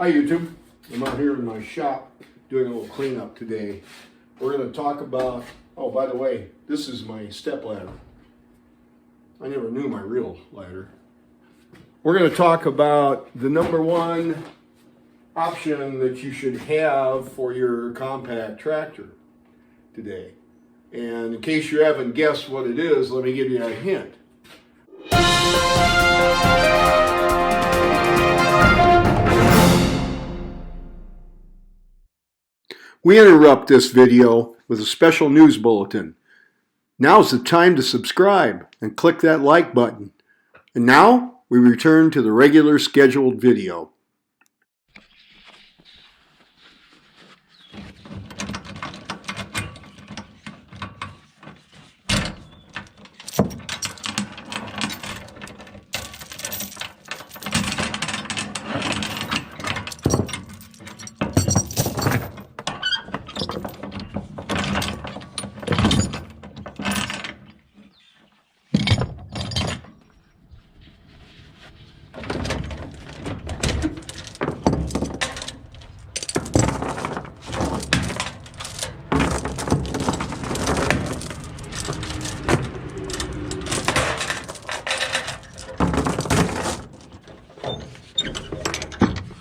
Hi YouTube, I'm out here in my shop doing a little cleanup today. We're going to talk about, oh by the way, this is my step ladder. I never knew my real ladder. We're going to talk about the number one option that you should have for your compact tractor today. And in case you haven't guessed what it is, let me give you a hint. We interrupt this video with a special news bulletin. Now's the time to subscribe and click that like button. And now we return to the regular scheduled video.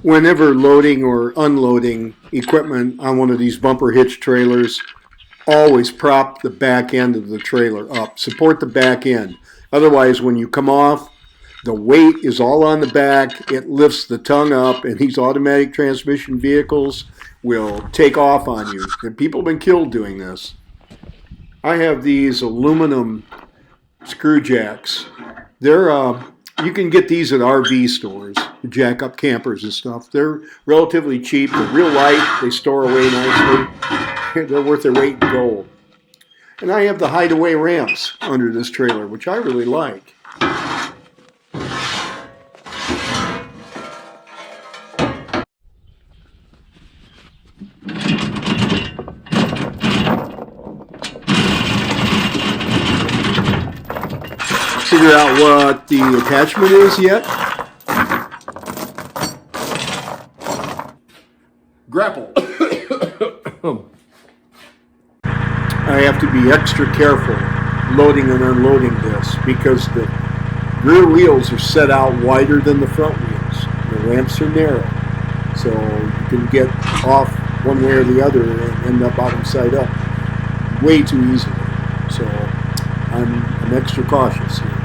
Whenever loading or unloading equipment on one of these bumper hitch trailers, always prop the back end of the trailer up. Support the back end. Otherwise, when you come off, the weight is all on the back. It lifts the tongue up, and these automatic transmission vehicles will take off on you. And people have been killed doing this. I have these aluminum screw jacks. You can get these at RV stores, jack up campers and stuff. They're relatively cheap. They're real light. They store away nicely. They're worth their weight in gold. And I have the hideaway ramps under this trailer, which I really like. Figure out what the attachment is yet? Grapple. I have to be extra careful loading and unloading this because the rear wheels are set out wider than the front wheels. The ramps are narrow, so you can get off one way or the other and end up bottom side up way too easily. So I'm extra cautious here.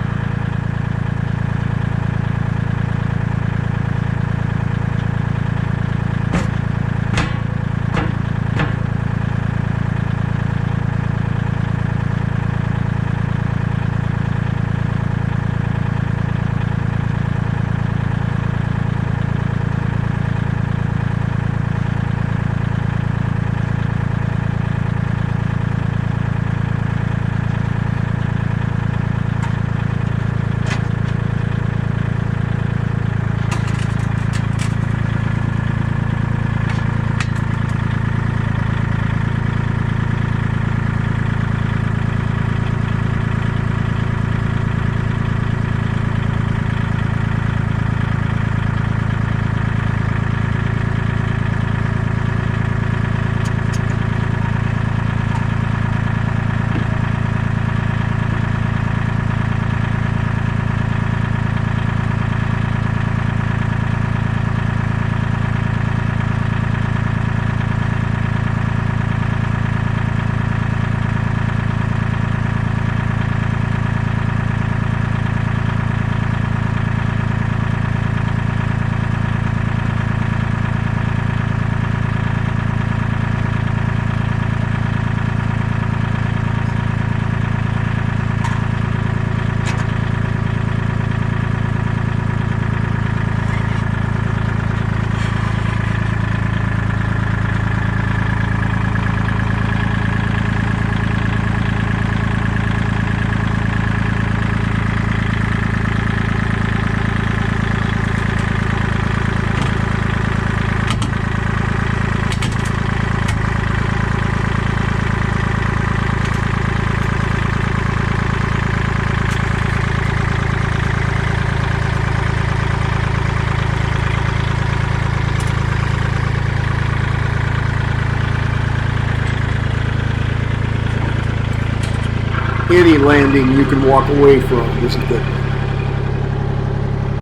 any landing you can walk away from is a good one.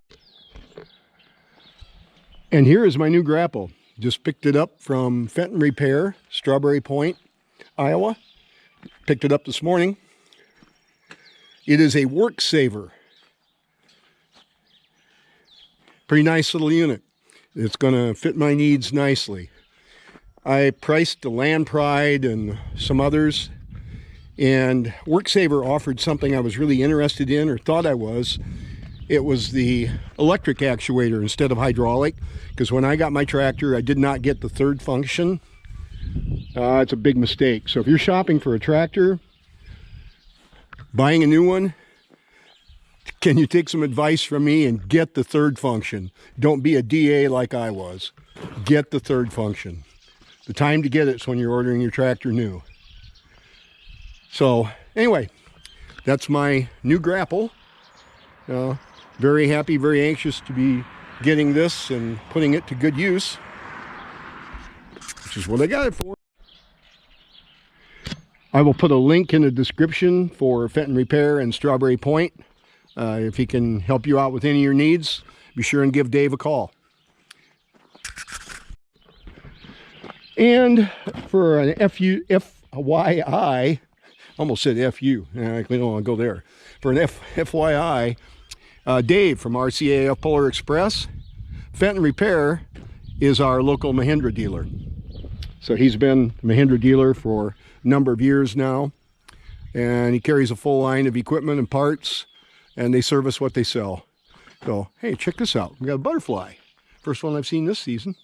And here is my new grapple. Just picked it up from Fenton Repair, Strawberry Point, Iowa. Picked it up this morning. It is a work saver. Pretty nice little unit. It's going to fit my needs nicely. I priced the Land Pride and some others, and WorkSaver offered something I was really interested in, or thought I was. It was the electric actuator instead of hydraulic, because when I got my tractor, I did not get the third function. It's a big mistake. So if you're shopping for a tractor, buying a new one, can you take some advice from me and get the third function? Don't be a DA like I was. Get the third function. The time to get it is when you're ordering your tractor new. So anyway, that's my new grapple. Very happy, very anxious to be getting this and putting it to good use, which is what I got it for. I will put a link in the description for Fenton Repair and Strawberry Point. If he can help you out with any of your needs, be sure and give Dave a call. And for an FYI, almost said FU, we don't want to go there. For an FYI, Dave from RCAF Polar Express, Fenton Repair is our local Mahindra dealer. So he's been a Mahindra dealer for a number of years now, and he carries a full line of equipment and parts, and they service what they sell. So, hey, check this out. We got a butterfly. First one I've seen this season.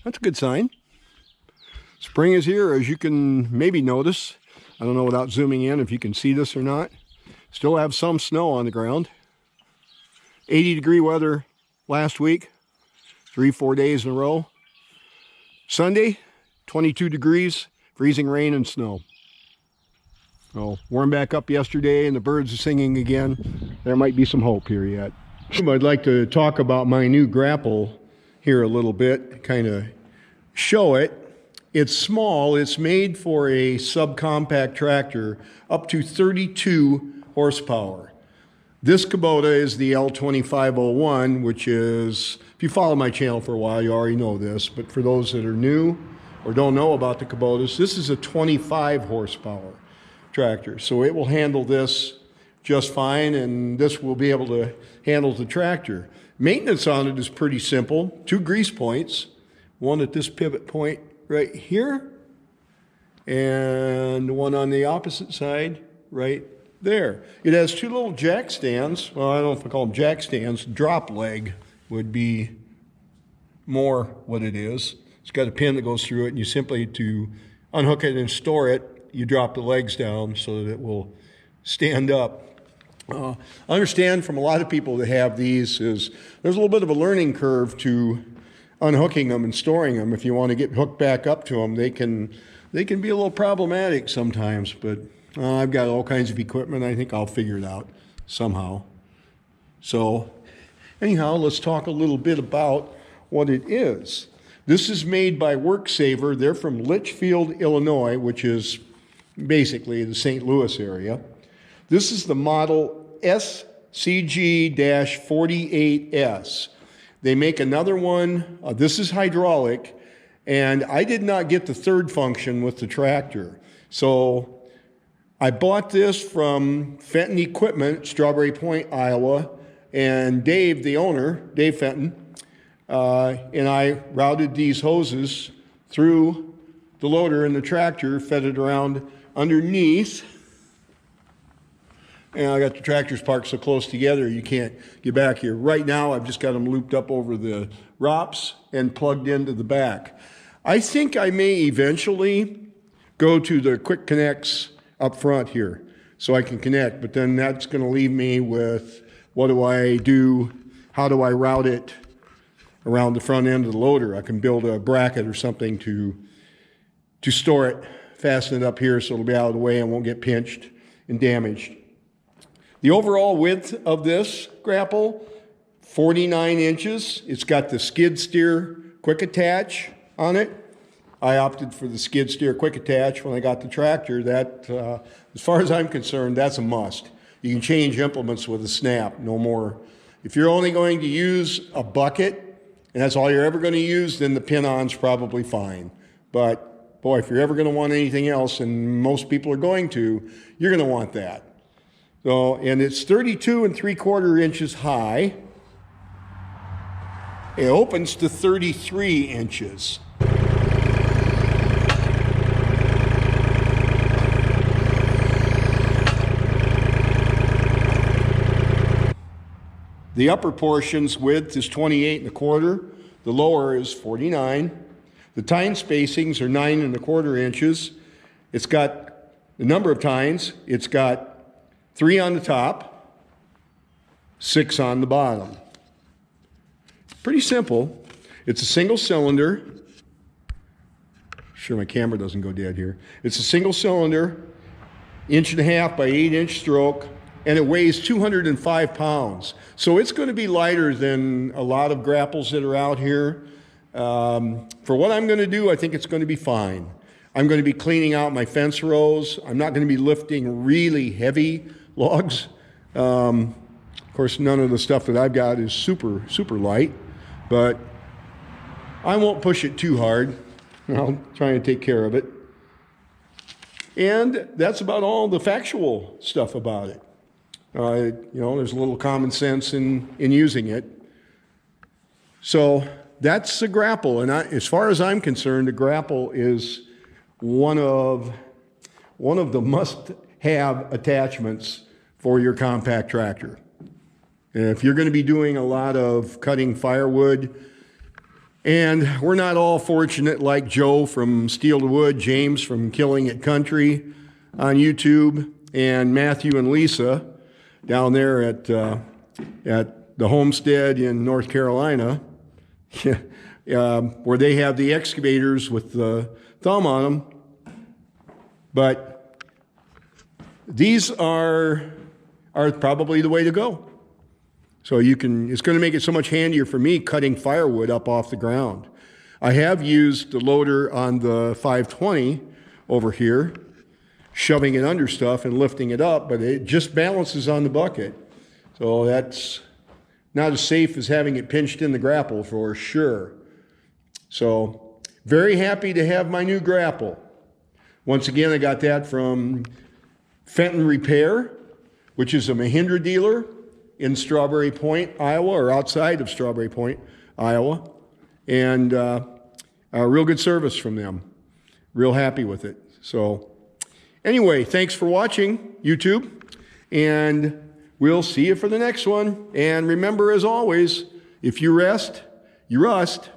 That's a good sign. Spring is here, as you can maybe notice. I don't know without zooming in if you can see this or not. Still have some snow on the ground. 80-degree weather last week, 3-4 days in a row. Sunday, 22 degrees, freezing rain and snow. So, warmed back up yesterday and the birds are singing again. There might be some hope here yet. I'd like to talk about my new grapple here a little bit, kind of show it. It's small. It's made for a subcompact tractor up to 32 horsepower. This Kubota is the L2501, which is, if you follow my channel for a while, you already know this, but for those that are new or don't know about the Kubotas, this is a 25 horsepower tractor. So it will handle this just fine, and this will be able to handle the tractor. Maintenance on it is pretty simple. 2 grease points, one at this pivot point right here, and one on the opposite side right there. It has 2 little jack stands. Well, I don't know if I call them jack stands. Drop leg would be more what it is. It's got a pin that goes through it, and you simply, to unhook it and store it, you drop the legs down so that it will stand up. I understand from a lot of people that have these is there's a little bit of a learning curve to unhooking them and storing them. If you want to get hooked back up to them, they can be a little problematic sometimes, but I've got all kinds of equipment. I think I'll figure it out somehow. So anyhow, let's talk a little bit about what it is. This is made by WorkSaver. They're from Litchfield, Illinois, which is basically the St. Louis area. This is the model SCG-48S. They make another one. This is hydraulic, and I did not get the third function with the tractor. So I bought this from Fenton Equipment, Strawberry Point, Iowa, and Dave, the owner, Dave Fenton, and I routed these hoses through the loader and the tractor, fed it around underneath. And I got the tractors parked so close together you can't get back here. Right now I've just got them looped up over the ROPS and plugged into the back. I think I may eventually go to the quick connects up front here so I can connect, but then that's going to leave me with what do I do, how do I route it around the front end of the loader. I can build a bracket or something to store it, fasten it up here so it'll be out of the way and won't get pinched and damaged. The overall width of this grapple, 49 inches. It's got the skid steer quick attach on it. I opted for the skid steer quick attach when I got the tractor. That, as far as I'm concerned, that's a must. You can change implements with a snap, no more. If you're only going to use a bucket, and that's all you're ever going to use, then the pin-on's probably fine. But boy, if you're ever going to want anything else, and most people are going to, you're going to want that. So, and it's 32 3/4 inches high. It opens to 33 inches. The upper portion's width is 28 1/4. The lower is 49. The tine spacings are 9 1/4 inches. It's got the number of tines. It's got 3 on the top, 6 on the bottom. Pretty simple. It's a single cylinder. Sure, my camera doesn't go dead here. It's a single cylinder, 1.5 by 8 inch stroke, and it weighs 205 pounds. So it's going to be lighter than a lot of grapples that are out here. For what I'm going to do, I think it's going to be fine. I'm going to be cleaning out my fence rows. I'm not going to be lifting really heavy logs. Of course, none of the stuff that I've got is super, super light, but I won't push it too hard. I'll try and take care of it. And that's about all the factual stuff about it. You know, there's a little common sense in using it. So that's a Grapple, and as far as I'm concerned, a Grapple is one of the must-have attachments for your compact tractor. And if you're going to be doing a lot of cutting firewood, and we're not all fortunate like Joe from Steel to Wood, James from Killing It Country on YouTube, and Matthew and Lisa down there at the homestead in North Carolina, where they have the excavators with the thumb on them. But these are probably the way to go. So it's going to make it so much handier for me cutting firewood up off the ground. I have used the loader on the 520 over here, shoving it under stuff and lifting it up, but it just balances on the bucket. So that's not as safe as having it pinched in the Grapple for sure. So very happy to have my new Grapple. Once again, I got that from Fenton Repair, which is a Mahindra dealer in Strawberry Point, Iowa, or outside of Strawberry Point, Iowa. And a real good service from them. Real happy with it. So anyway, thanks for watching, YouTube, and we'll see you for the next one. And remember, as always, if you rest, you rust.